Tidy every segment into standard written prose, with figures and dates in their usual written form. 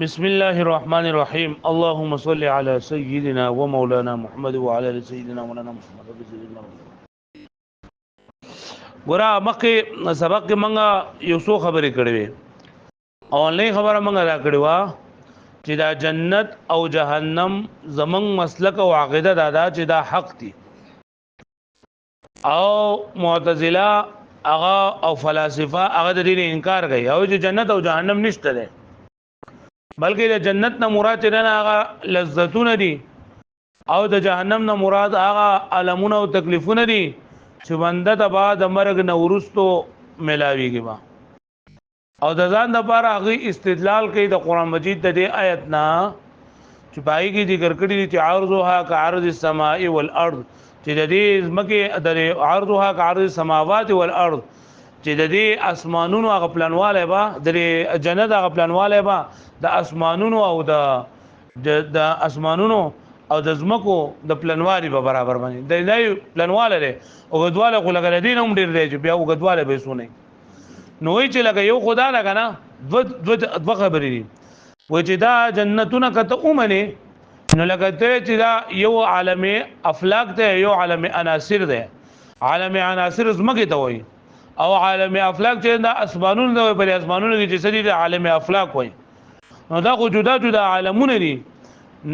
بسم الله الرحمن الرحيم اللهم صل على سيدنا ومولانا محمد وعلى ال سيدنا مولانا محمد ګورا مکه سبق کې منګه یو څو خبرې کړې وې او نه خبره منګه را کړې وا چې دا جنت او جهنم زمنګ مسلک او عقیده دا چې دا حق دي او معتزله هغه او فلسفه هغه د دې انکار کوي او چې جنت او جهنم نشته ده بلکې د جنت نه مراد نه هغه لذتونه دي او د جهنم نه مراد هغه علمونه او تکلیفونه دي چې بنده ته بعد مرګ نه ورستو ملاويږي با او د ځان د لپاره هغه استدلال کوي د قران مجید د دې آیت نه چې پای کې ذکر کړی دي چې عرضها كعرض السماء والارض چې د دې زمکه د عرضها كعرض السماوات والارض چې د دې اسمانونو هغه پلانواله با د جنت هغه پلانواله با د اسمانونو او د اسمانونو او د زمکو د پلانوالي به برابر باندې د نه پلانواله لري او غدواله خو لګل دي نوم ډیر دی چې بیا غدواله به سونه نو وی چې لګ یو خدا لګا نه دو خبرې دي و چې دا جنتونه کته اومنه نو لګته چې دا یو عالم افلاک ته یو عالم عناصر ده عالم عناصر زمکه ته وای او عالم افلاک چې دا اسمانونو د پر اسمانونو کې چې سړي د عالم افلاک وای نو دا خو جدا جدا عالمونه دي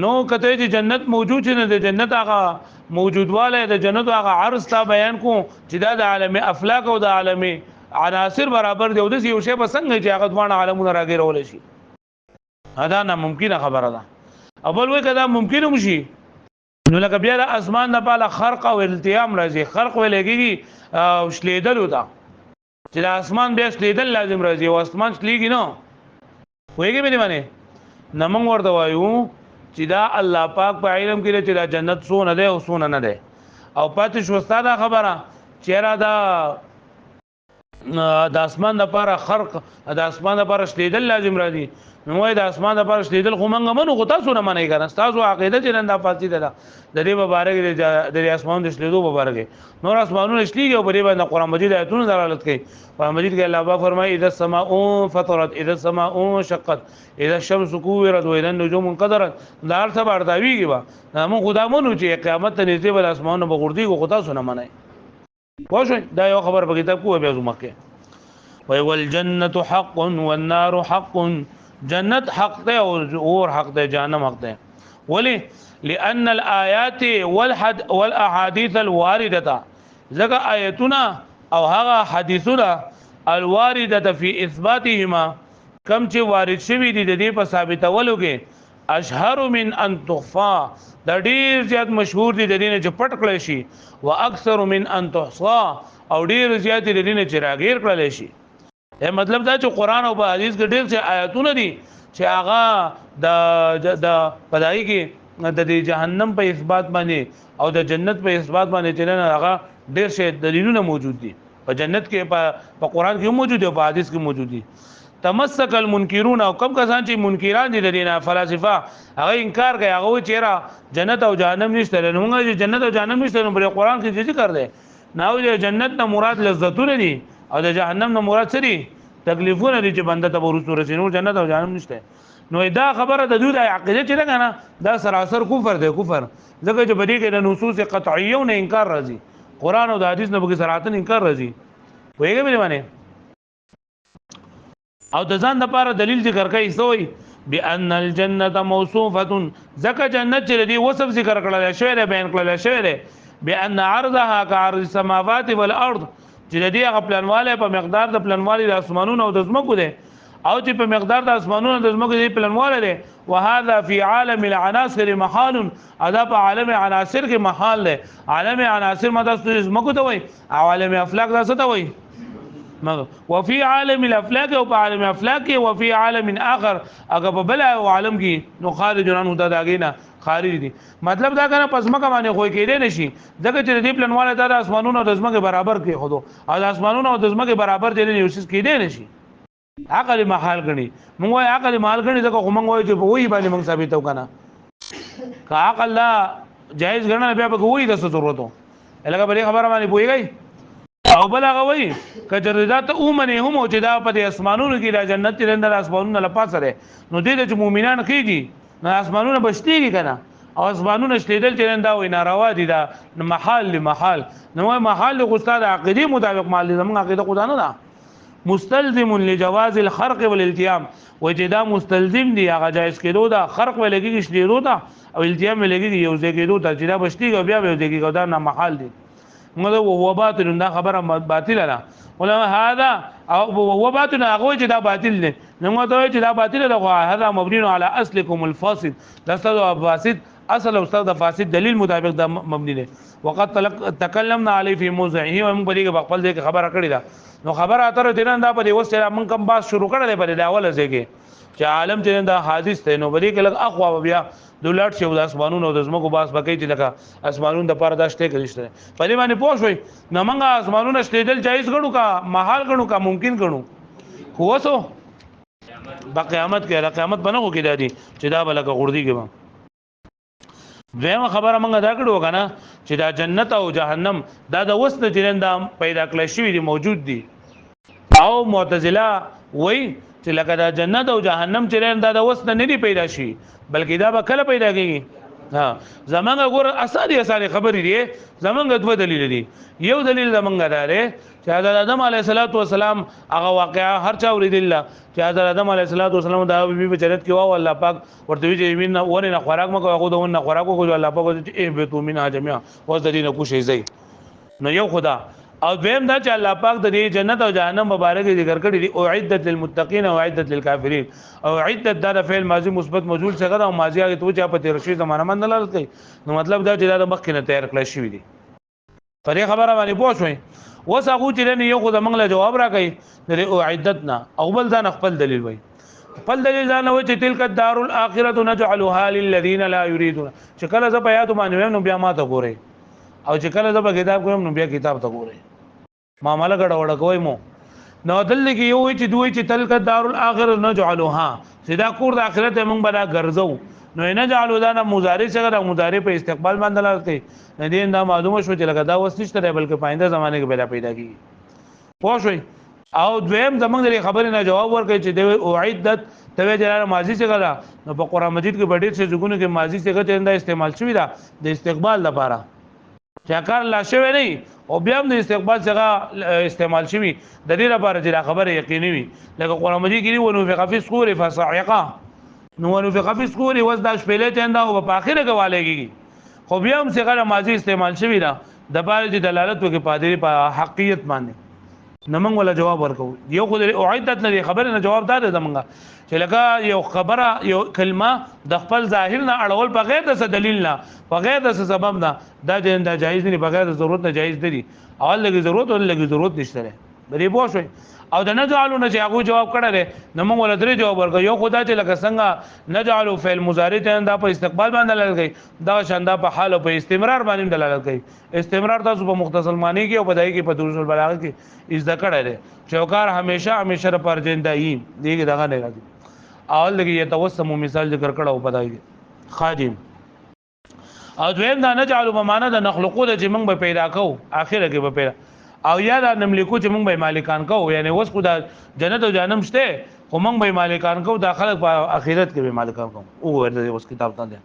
نو کته چې جنت موجود نه د جنت هغه موجودواله د جنت هغه عرض تا بیان کو چې دا د عالم افلاک او د عالم عناصر برابر دی او د یو شی په څنګه چې هغه دوه عالمونه راګرول شي دا ناممکنه خبره ده اول وای کدا ممکن هم شي نو لکه بیا د اسمان د بالا خرق او التیام راځي خرق ولګي او شلیدل وتا چې د اسمان بیا شلیدل لازم راځي او اسمان شلیږي نو وایي به باندې نمنګ ورته وایو چې دا الله پاک په علم کې چې دا جنت سونه ده او سونه نه ده او پاتې شو ستاده خبره چیرې دا د اسمان لپاره خرق د اسمان لپاره شلیدل لازم راځي نو وای د اسمان لپاره شلیدل خو منګه منو غو تاسو نه منئ کنه تاسو عقیده چې نن د فاصله ده د دې مبارک د اسمان د شلیدو مبارک نور اسمانونه شلیږي او په دې باندې قران مجید آیتونه دلالت کوي قران مجید کې الله پاک فرمایي اذا السماء فطرت اذا السماء شقت اذا الشمس كورت واذا النجوم انقدرت دا ارته بارداویږي با موږ خدا مونږ چې قیامت ته نږدې بل اسمانونه بغوردي غو تاسو نه منئ واښوي دا یو خبر په کتاب کو بیا زمکه وی والجنت حق والنار حق جنت حق ده اور حق ده جهنم حق ده ولی لان الايات والاحاديث الوارده ذکر آیتنا او هغه حدیثنا الوارده فی اثباتهما کم چې وارد شوی دي د دې په ثابتولو کې اشهر من ان تخفى د ډیر زیات مشهور دي د دې نه چې پټ کړل شي واکثر من ان تحصى او ډیر زیات دي د دې نه چې راګیر کړل شي مطلب دا چې قران او حدیث کې ډېر څه آیاتونه دي چې هغه د پدای کې د جهنم په اثبات باندې او د جنت په اثبات باندې چې نه هغه ډېر څه دلیلونه موجود دي په جنت کې په قران کې موجود دي او په حدیث کې موجود دي تمسک المنکرون او کم کسان چې منکران دي د دینه فلسفه هغه انکار کوي هغه چیرې جنت او جهنم نشته نو موږ جنت او جهنم نشته نو په قران کې ذکر دی نو جنت نه مراد لذتونه دي او د جهنم نه مراد څه دي تکلیفونه دي چې بنده ته ورسره رسینو جنت او جهنم نشته نو دا خبره د دوی د عقیده چې نه کنه دا سراسر کفر دی کفر ځکه چې بدی کې د نصوص قطعیه نه انکار راځي قران او د حدیث نه به صراحتن انکار راځي وایي به باندې او د ځان لپاره دلیل ذکر کوي سوې بان الجنه موصوفه ځکه جنت چې دی وصف ذکر کړل شوی دی بیان کړل شوی دی بان عرضها كعرض السماوات والارض چې د دې هغه پلانواله په مقدار د پلانوالي د اسمانونو او د زمکو ده او چې په مقدار د اسمانونو د زمکو د پلانواله ده وهذا في عالم العناصر محال ادا په عالم عناصر کې محال ده عالم عناصر مده د زمکو ته وای عالم افلاک دا څه ته وای وفي عالم الافلاک او په عالم افلاک کې وفي عالم اخر هغه په بل عالم کې نو خارج عنه د داګینا خارج دي مطلب دا کنه پس مکه باندې خو کېدې نشي ځکه چې دې پلانواله د اسمانونو او د زمکه برابر کې خودو او د اسمانونو او د زمکه برابر دي نه یوسس کېدې نشي عقل محال غني موږ وای عقل محال غني ځکه خو موږ وای چې وای باندې موږ ثابتو کنه کا عقل لا جائز غنه بیا به وای د ضرورتو لکه بلې خبره باندې پويږي او بلغه وای کجردات اومنه هم او چې دا په اسمانونو کې د جنت لري د اسمانونو لپاره سره نو دې چې مؤمنان کېږي نو اسمانونه بشتيږي کنه او اسمانونه شلیدل چې دا وای ناروا دي دا محال لمحال نو محال خو استاد عقیده مطابق مال زمون عقیده خدا نه ده مستلزم لجواز الخرق والالتیام وجدا مستلزم دی هغه جایز کېدو دا خرق ولګي شلیدو دا او التیام ولګي یو ځای کېدو ته چې دا بشتيږي بیا به دې دا نه محال دي مله هو باطل دا خبره باطل نه ولما هذا او باطل هغه چې دا باطل نه نو ته چې دا باطل ده هذا مبني على اصلكم الفاسد دا فاسد اصل او استاد فاسد دلیل مطابق دا مبني ده وقد تکلمنا علی فی موضعه و موږ بلیګه خپل ځای خبره کړې ده نو خبره اتر دینه دا په دې وسه موږ کم باس شروع کړل په دې اول ځای کې چې عالم چې دا حادث ته نو بلیګه لګ اقوا بیا دولت شو د اسمانونو د زمکو باس بکې چې لکه اسمانونو د پاره داشته کړشته په دې باندې پوښوي نو موږ اسمانونو شتېدل جایز غنو کا محال غنو کا ممکن غنو خو وسو په قیامت کې قیامت بنو کې دادی چې دا بلګه غردي کې دویمه خبره موږ دا کړو کنه چې دا جنت او جهنم دا د وسنه جنندا پیدا کړل شوی دي موجود دي او معتزله وای چې لکه دا جنت او جهنم چې دا د وسنه نه دي پیدا شي بلکې دا به کله پیدا کیږي ها زمونږ ګور اساني خبرې دي زمونږ دوه دلیل دي یو دلیل زمونږ داره چې حضرت آدم علیه السلام هغه واقعا هر چا ورېدل چې حضرت آدم علیه السلام دا بیبي په جنت کې واو الله پاک ورته وی چې وینه ورنه خوراک مکو هغه دونه خوراک کو الله پاک چې ای به تو مینا جميعا اوس د دې نه کوشي زی نو یو خدا او دویم دا چې الله پاک د دې جنت او جهنم مبارک ذکر کړی دی او عدت للمتقین او عدت للکافرین او عدت دا فعل ماضی مثبت موجود څنګه او ماضی هغه ته چې په تیر شوی زمانه باندې دلالت کوي نو مطلب دا چې دا مخکې نه تیار کړی شوی دی پرې خبره باندې پوښوي وس هغه چې نه یو خو زمنګ له جواب راکړي د او عدتنا او بل ځان خپل دلیل وای خپل دلیل ځان وای چې تلک الدار الاخره نجعلها للذین لا یریدون چې کله ز په یاد باندې نو بیا ما ته ګوري او چې کله ز په کتاب کوم نو بیا کتاب ته ګوري معاملہ ګډ وډ کوي مو نو دل کې یو چې دوی چې تلک الدار الاخره نجعلها سدا کور د اخرت موږ بلا ګرځو نو نه جعلوا دا مضارع څنګه د مضارع په استقبال باندې دلالت کوي نه دین دا معلومه شو چې لکه دا وس نشته بلکې پاینده زمانه کې پیدا کیږي پوه شئ او دویم زمونږ د خبرې نه جواب ورکړي چې د اعدت توی جلال ماضی څنګه دا نو په قران مجید کې ډېر څه ځګونو کې ماضی څنګه دا استعمال شوی دا د استقبال لپاره چې کار لا شوی نه او بیا هم د استقبال څنګه استعمال شوی د دې لپاره چې خبره یقیني وي لکه قران مجید کې ونو فی قفی صور فصاعقه نو ونو فی قفی صور وز دا شپېلې تنده او په اخره کې والېږي خو بیا هم څنګه ماضی استعمال شوی دا د بار د دلالت وکي پادری په حقیقت باندې نمنګ ولا جواب ورکو یو خو د اعدت نه خبره نه جواب دار زمونږه چې لکه یو خبره یو کلمه د خپل ظاهر نه اړول بغیر د دلیل نه بغیر د سبب نه دا جایز نه بغیر د ضرورت نه جایز دي اول لګي ضرورت او لګي ضرورت نشته بری بو شوي او د نجعلونه چې هغه جواب کړل نو موږ ول درې جواب ورکړو یو خدای چې لکه څنګه نجعل فعل مضارع ته دا په استقبال باندې دلالت کوي دا شاندا په حال او په استمرار باندې دلالت کوي استمرار تاسو په مختصر معنی کې او بدایي کې په دروس البلاغه کې از ذکر لري چوکار همیشه پر جندایي دیګه دغه نه راځي اول لګي یتوسم مثال ذکر کړه او بدایي خادم او دویم دا نجعل په معنا د نخلقو د چې موږ به پیدا کوو اخره کې به پیدا او یا دا نملکو چې موږ به مالکان کوو یعنی اوس خو د جنت او جهنم شته خو موږ به مالکان کوو داخله په اخرت کې به مالکان کوو او ورته اوس کتاب ته ده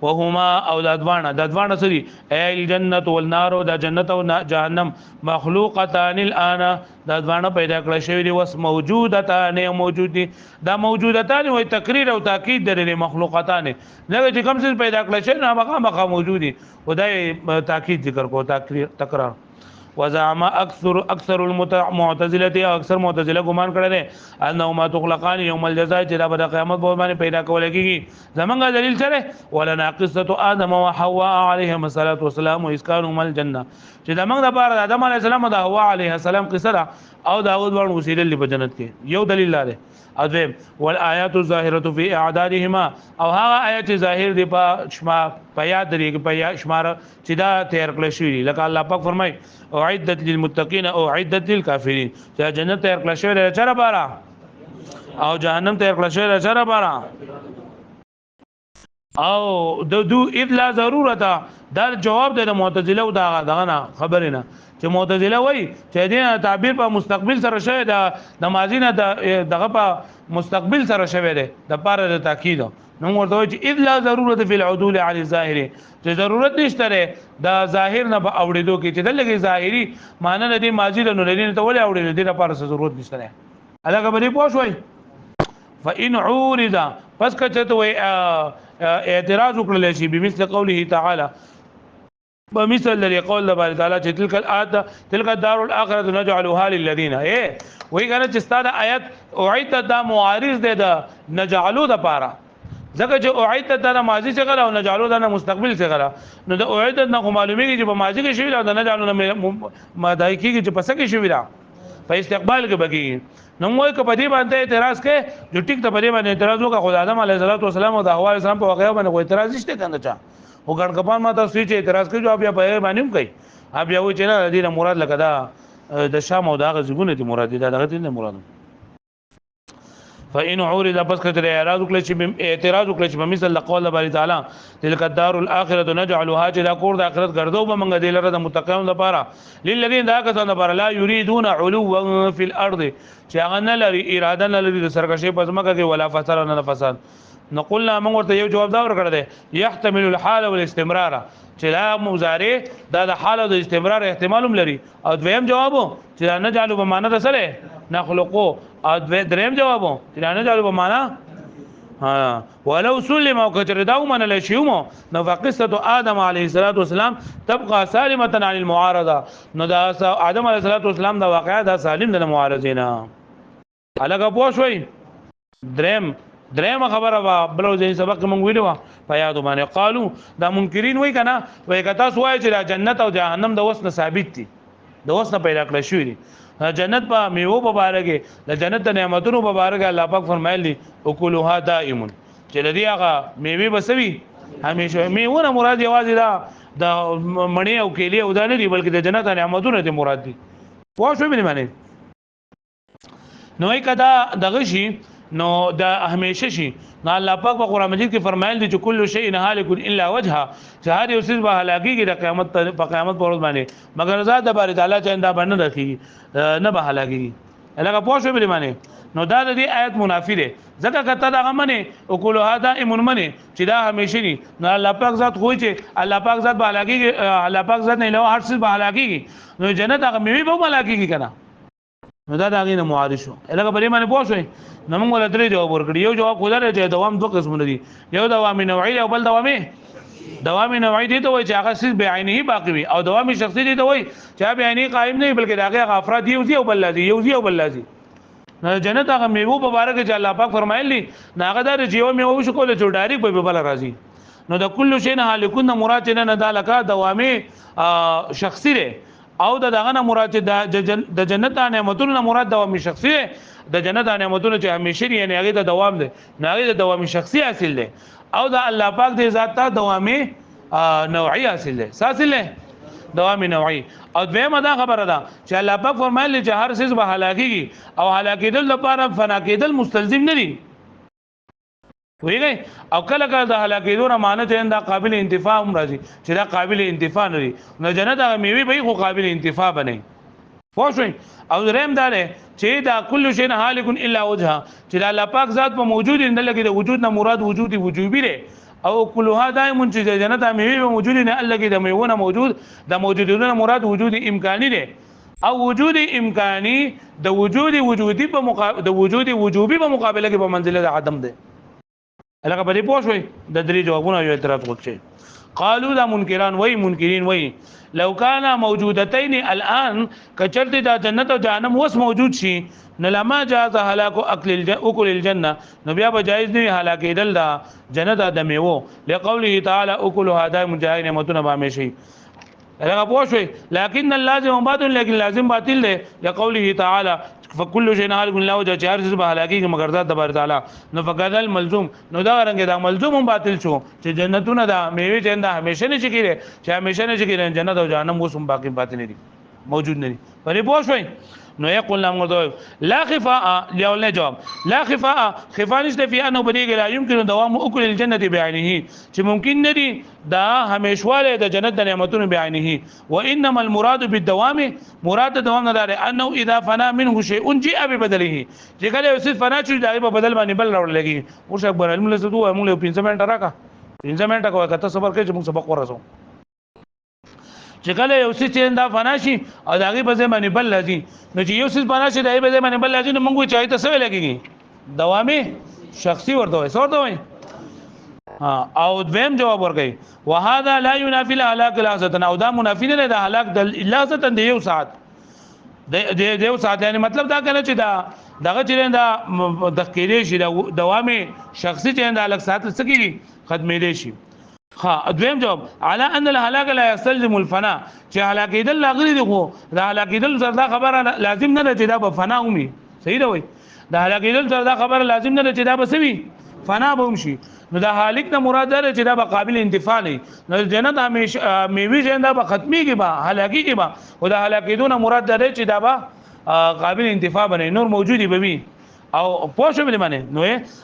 وهما او ددوانه سری ای الجنت والنار دا جنت او جهنم مخلوقتان الان ددوانه پیدا کړل شوی دي وس موجودتان موجود دي دا موجودتان وي تقریر او تاکید درې مخلوقتان نه چې کوم څه پیدا کړل شي نه هغه موجود دي خدای تاکید ذکر کو تکرار وزعم اکثر المعتزله او اکثر معتزله ګمان کړي دي انه ما تخلقان يوم الجزاء چې دا به قیامت باندې پیدا کول کېږي زمونږ دلیل سره ولنا قصه ادم او حواء عليهم الصلاه والسلام اسكانهم الجنه چې زمونږ د بار ادم عليه السلام او حواء عليه السلام قصه او داود ورن وسیله په جنت کې یو دلیل لري اذن والآیات الظاهره فی اعدادهما او هغه آیات ظاهر دی په شما په یاد لري په شمار چې دا تیار کړل شوی لکه الله پاک فرمای اعدت للمتقین او اعدت للکافرین چې جنت تیار کړل شوی دی چر بارا او جهنم تیار کړل شوی دی چر بارا او دو اذ لا ضرورت دا جواب دی د معتزله او دغه نه خبرینه چې معتزله وایي چې دې تعبیر په مستقبل سره شوی د ماضی نه دغه په مستقبل سره شوی دی د پاره د تاکید نو ورته وایي چې اذ لا ضرورت فی العدول عن الظاهر چې ضرورت نشته د ظاهر نه په اوړېدو کې چې دلته ظاهری معنی د دې ماضی له نورین ته ولې اوړېدل دې لپاره ضرورت نشته هغه به پوه شوي فإن عورض پس کچته وای اعتراض وکړل شي بمثل قوله تعالی بمثل الذي قول الله تعالی چې تلك الدار الاخره نجعلها للذين وای کنه چې ستاسو آیت اعید د معارض ده د نجعلو د پاره ځکه چې اعید د ماضی څخه او نجعلو د مستقبل څخه نو د اعید نه معلومیږي چې په ماضی کې شوی او د نجعلو مدای کېږي چې پس کې شوی دا په استقبال کې بګي نو موږ په دې باندې اعتراض کې جو ټیک ته په دې باندې اعتراض وکړه خدای آدم علیه السلام او د حوا علیه السلام په واقعیا باندې کوئی اعتراض نشته کنه چا او ګڼ کپان ما تاسو چې اعتراض کوي جو بیا په باندې هم کوي بیا و چې نه دې مراد لکه دا د شام او د غزګونه دي مراد دي دغه دې مراد فإن عورض پس کتر اعتراض وکړي چې په مثل قول الله تعالی تلک الدار الاخره نجعلها جل کور د اخرت ګرځو به موږ دې لره د متقین لپاره للذین دا کسان لپاره لا یریدون علوا فی الارض چې هغه نه لري اراده نه لري د سرکشي په ځمکه کې ولا فساد نه فساد نقولنا موږ ورته یو جواب دا ورکړه دی يحتمل الحال والاستمرار چې لا مضارع دا د حال او د استمرار احتمال هم لري او دویم جواب چې نه جعلوا بمانه رسله نخلقو او دریم جواب چې نه جعلوا بمانه ولو سلم او کتر داو من لشيوم نو فقصه ادم عليه السلام تبقى سالمه عن المعارضه نو دا ادم عليه السلام دا واقعا دا سالم د معارضینا الګه پوه شوي دریم خبره وا بلو ځین سبق مونږ ویلو په یادو باندې قالو دا منکرین وای کنه وای کتا سوای چې جنت او جهنم د وسنه ثابت دي د وسنه پیدا کړل شوی دي جنت په میوه مبارکه د جنت د نعمتونو مبارکه الله پاک فرمایلی اکلها دائم چې لدی هغه میوه بسوي همیشه میوه نه مراد یوازې دا د مڼې او کېلې او دا نه دي بلکې د جنت نعمتونو ته مراد دي واښو به معنی نو کدا دغه شي نو دا همیشه شي نو الله پاک په قران مجید کې فرمایل دي چې کل شیء هالک الا وجهه چې هر یو څه به هلاکیږي د قیامت په قیامت پر ورځ باندې مگر ذات د باري تعالی چنده باندې راکېږي نه به هلاکیږي الګه پوښښ به معنی نو دا د دې آیت منافی ده ځکه کته دا غمنه او کول هدا ایمن منه چې دا همیشه ني نو الله پاک ذات خو چې الله پاک ذات به هلاکیږي الله پاک ذات نه له هر څه به هلاکیږي نو جنت هغه میوه به هلاکیږي کنه نو دا دغه نه معارض شو الګه پرې باندې پوښوي نو موږ ول درې جواب ورکړي یو جواب خدای ته دوام دوه قسمونه دي یو دوام نوعي او بل دوام نوعي دي ته وای چې هغه صرف بعینه باقی وي او دوام شخصي دي ته وای چې بعینه قائم نه بلکې دغه افراد یو بل لازم نو جنت هغه میوه مبارک چې الله پاک فرمایلی ناغه دا جیو میوه شو کول چې ډایرک به بل راځي نو د کل شی نه هالکون مراد نه دالکا دوامي شخصي ده او دغه نه مراد د جنت نعمتونو نه مراد دوامي شخصي د جنت نعمتونو چې همیشه یعنی هغه د دوام ده نه هغه د دوامي شخصي حاصل ده او د الله پاک د ذات ته دوامي نوعي حاصل ده حاصل ده دوامي نوعي او دویمه دا خبره ده چې الله پاک فرمایلی چې هر څه به هلاکیږي او هلاکیدل لپاره فنا کېدل مستلزم نه دي ویږي او کله کله د هلاکیدو نه معنی ته دا قابل انتفاع هم راځي چې دا قابل انتفاع نه دي نو جنت هغه میوه به خو قابل انتفاع بنئ پوښوي او دریم دا ده چې دا کل شی هالک الا وجهه چې د الله پاک ذات په موجود نه لګي د وجود نه مراد وجودي وجوبي ده او کلها دائم چې جنت میوه موجود نه لګي د میوه موجود د موجودونه مراد وجود امکانی ده او وجود امکانی د وجود وجودي په مقابله د وجود وجوبي په مقابله کې په منزله د عدم ده الګه په دې پوښوي د درې جوابونه یو اعتراض وکړي قالوا دا منکرین وای لو كان موجودتين الان کچرت دا جنت او جهنم وس موجود شي نلما جاز هلاك اكل الجنه نو بیا به جایز نه هلاک ایدل دا جنت ادمو لقوله تعالی اكلها دائم جاهین نعمتنا به شي هغه پوښوي لكن اللازم باطل لیکن لازم باطل ده لقوله تعالی فكل شيء هالك الا وجهه چار څه به هلاکی مگر ذات تبارک تعالی نو فقدل ملزوم نو دا رنګ دا ملزوم هم باطل شو چې جنتونه دا میوه چنده همیشه نه چکیره چې همیشه نه چکیره جنت او جهنم اوس هم باقی باطل نه دي موجود نه دي پرې پوښوي نو یقول نام غوډو لا خفاء لولنه جواب لا خفاء خفاء نشته فی انه بدیګ لا يمكن دوام اكل الجنه بعینه چې ممکن ندي دا همیشواله د جنت د نعمتونو بعینه وانما المراد بالدوام مراد دوام نه لري انه اذا فنا منه شيء جاء ببدله چې کله اوس فنا شي دا په بدل باندې بل راول لګي ورشه اکبر علم له دوه موږ 15 منټه راکا 15 منټه کوه کته صبر کوي چې موږ سبق ورسو چې کله یو څه چې دا فنا شي او دا غي په ځای باندې بل لګي نو چې یو څه فنا شي دا په ځای باندې بل لګي نو موږ چای ته څه لګيږي دوامي شخصي ورته وي څور دوی او دویم جواب ورکړي وهذا لا ينافي الهلاك لحظه او دا منافي نه ده هلاك د لحظه د یو ساعت د یو ساعت یعنی مطلب دا کنه چې دا دغه چې دا د کېدې شي د دوامي شخصي چې دا الګ ساعت سکیږي ختمې دي شي ها دویم جواب على ان الهلاك لا يستلزم الفناء چې هلاکېدل لاغلي دي خو دا هلاکېدل زردا خبره لازم نه ده چې دا به فنا ومي صحیح ده وای دا هلاکېدل زردا خبره لازم نه ده چې دا به سوي فنا به ومشي نو دا هالک نه مراد ده چې دا به قابل انتفاع نه نو جنت همیشه میوي چې دا به ختميږي به هلاکيږي به او دا هلاکېدونه مراد ده چې دا به قابل انتفاع بنه نور موجودي به وي او پوښو بل معنی نو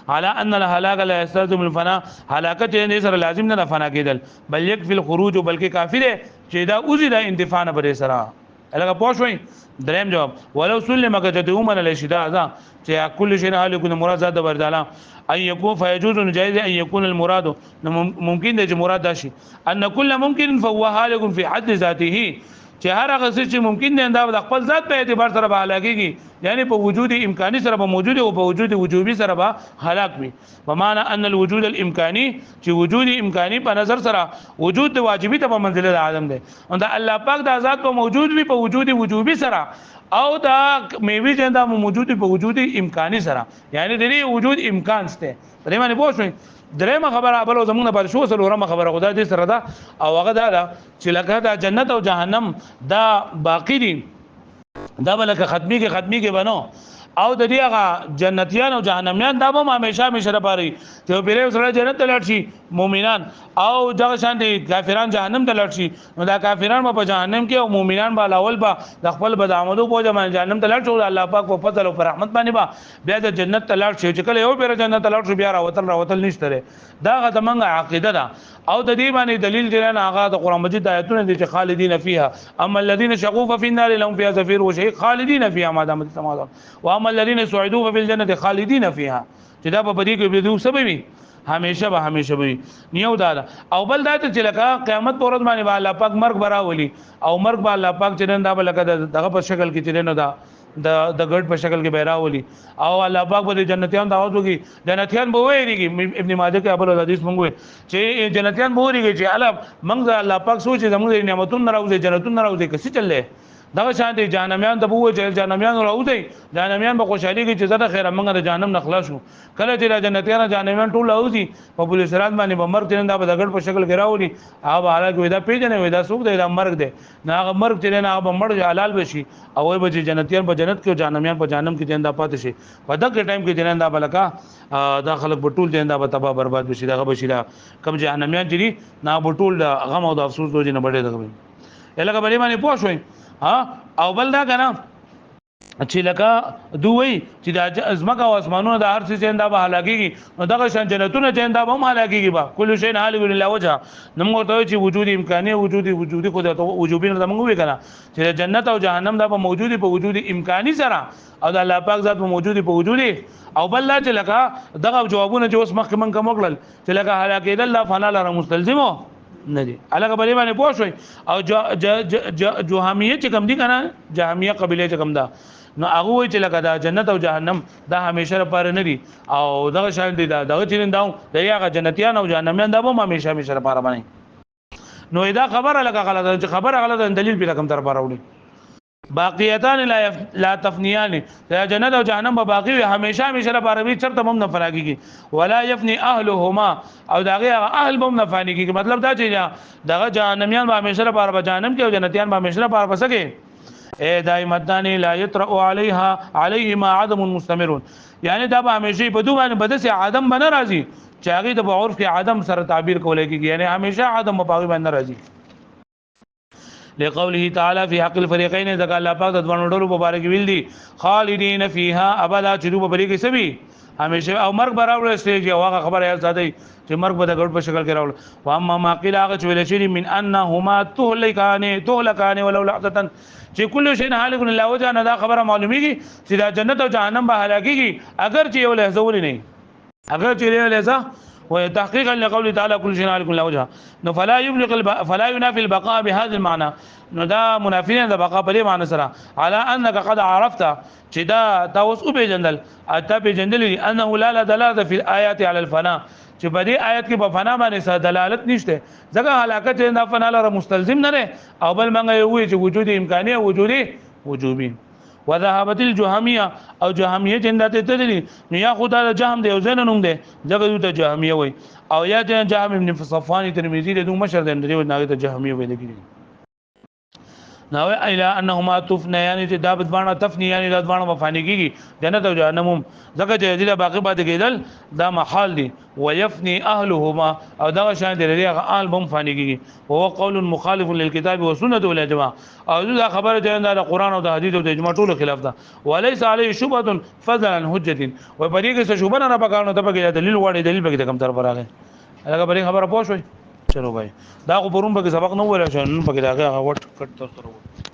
على ان الهلاك لا يستلزم الفناء هلاکت نه سره لازم نه فنا کېدل بل يكفي الخروج بلکې کافی ده چې دا اوزي دا انتفاع نه بره سره الګه پوښوي دریم جواب ولو سلم کته من الاشداء ذا چې کل شيء هالك مراد ذات برداله ان يكون فيجوز جائز ان يكون المراد ممکن ده چې مراد داشي ان كل ممكن فهو هالك في حد ذاته چې هر هغه څه چې ممکن دی دا د خپل ذات په اعتبار سره به هلاکیږي یعنی په وجود امکاني سره به موجود او په وجود وجوبي سره به هلاک وي بمعنى ان الوجود الامکاني چې وجود امکاني په نظر سره وجود د واجبي ته په منزله د عالم دی او دا الله پاک د ذات په موجود وي په وجود وجوبي سره او دا میوي جندا موجود په وجود امکاني سره یعنی د دې وجود امکان شته پرې باندې پوښښ درېمه خبره بل زمونږ پر شو سلورمه خبره خدای دې سره ده او هغه دا چې لکه دا جنت او جهنم دا باقی دي دا بلکه ختمي کې بنو او د دې هغه جنتیان او جهنميان دا به همیشه لپاره ته پیره سره جنت ته لاړ شي مؤمنان او دغه شان دي کافران جهنم ته لاړ شي نو دا کافران په جهنم کې او مؤمنان به الاول به د خپل بدعملو په ځای جهنم ته لاړ شي الله پاک په فضل او رحمت باندې با بیا د جنت ته لاړ شي چې کله یو پیره جنت ته لاړ شي بیا راوتل نشته دا غته منګه عقیده ده او د دې باندې دلیل دی نه هغه د قران مجید آیتونه دي چې خالدین فیها اما الذين شقوا فی النار لهم فيها زفیر وشهیق خالدین فیها ما دامت السماوات واما الذين سعدوا ففي الجنه خالدين فيها چې دا په دې کې به سبب همیشه وي نیو دا او بل دا چې لکه قیامت پر ورځ باندې الله پاک مرګ براولي او مرګ به الله پاک چې دا بلکه دغه په شکل کې چې نه دا د ګډ په شکل کې بیراولي او الله پاک به جنتیان دعوت وکي جنتیان به وېریږي ابن ماجه کې ابل حدیث مونږ چې جنتیان به وېریږي چې الله پاک سوچ زموږ نعمتونو راوځي جنتونو راوځي کسي چلې دا شان دي جهنميان ته بوې چې جهنميان راوځي جهنميان به خوشالي کې چې زړه خیره موږ د جهنم نخلاصو کله چې جنتیان جهنميان ټول راوځي په پولیس رات باندې به مرګ ترنده په دګړ په شکل کې راوړي هغه حالکه ودا پیژنې ودا سوق دی دا مرګ دی نه هغه مرګ چې نه هغه مړ حلال بشي او به جنتیان په جنت کې جهنميان په جهنم کې جندا پات شي په دغه ټایم کې جنندا بلکا دا خلک په ټول جندا په تباہ برباد بشي دغه بشي کم جهنميان چې نه په ټول غم او د افسوس دوی نه بډې دغه الګه بلې باندې پوښوي او بل دا کنه چې لکه دوی چې د ازمکه او اسمانونو د هر څه چنده به هلاکیږي نو دغه شان جنتونه چنده به هم هلاکیږي با کل شی حال لله وجه نمو ته چې وجود امکاني وجودي خو د وجوبین د موږ وی کنه چې جنت او جهنم دا به موجودي په وجود امکاني سره او د الله پاک ذات په موجودي په وجودي او بل لا چې لکه دغه جوابونه چې اوس مخکې من کوم کړل چې لکه هلاکیدل لا فنا لره مستلزمو نه دي الګ بلې باندې پوښوي او جهمیه چې کوم دي کنه جهمیه قبيله چې کوم ده نو هغه وایي چې لکه دا جنت او جهنم دا همیشه لپاره نه دي او دغه شان دي دا دغه چیرې داو د یاغه جنتیان او جهنميان دا به همیشه لپاره باندې نو دا خبره لکه غلطه چې خبره غلطه دلیل به کوم تر پاره وړي باقیتان لا تفنیان دا جنت او جهنم به باقی وي همیشه لپاره وي چرته هم نه فراګيږي ولا يفني اهلهما او داغه اهل هم نه فانيږي مطلب دا چې دغه جهنميان به همیشه لپاره به جهنم کې او جنتیان به همیشه لپاره پسګي اے دایمتان لا يطرأ عليهما عدم مستمر یعنی دا به همیشه په دوه باندې بدسه عدم بن راځي چې هغه د عرف کې عدم سره تعبیر کولای کیږي یعنی همیشه عدم په باغ باندې راځي لقوله تعالی فی حق الفریقین ذکر الله پاک د دوه ډولو مبارک ویل دي خالدین فیها ابدا چې دوی په کې سبي همیشه او مرګ براوړل استیږي او هغه خبره یاد ساتي چې مرګ به د ګډ په شکل کې راوړل و اما ما قیل هغه چې ویل شي من انهما تهلكان ولو لحظه چې کله شی نه هالک الله وجه نه دا خبره معلومیږي چې دا جنت او جهنم به هلاکیږي اگر چې یو لحظه ولې نه اگر چې یو لحظه وتحقيقا لقول تعالى كل شيء هالك لا وجه نو فلا ينافي البقاء بهذا المعنى نو دا منافين د بقاء په دې معنی سره على انك قد عرفت چې دا تاسو به جندل اته به جندل انه لا دلاله في الايات على الفناء چې په دې آیت کې په فنا باندې دلالت نشته ځکه هلاکت نه فنا لره مستلزم نه او بل منګه وي چې وجود امکاني او وجوبي وذهبت الجهميه او جهميه جندته تدري نو یا خدای جهم دی او زین نوم دی ځکه ته جهميه وي او یا جهم ابن صفوان ترمذی د مشر دی نو نه ته جهميه وي لګي نو الى انهما تفنى يعني دابت باندې تفني يعني د باندې مفانی کیږي جنت او جهنم ځکه چې دې باقی پاتې کېدل دا محال دي ويفني اهلهما او دا شان دې لري اهل بم فانی کیږي هو قول مخالف للكتاب والسنه والاجماع او دا خبره چې د قران او د حديث او د اجماع ټولو خلاف ده وليس عليه شبهه فضلا عن حجه و په دې کې څه شوبه نه پکانو ته پکې دلیل وړي دلیل پکې کم تر راغی هغه بری خبره پوښوي چلو بھائی دا خو پرون پکې سبق نه وره شو نن پکې دا هغه وټ کټ تر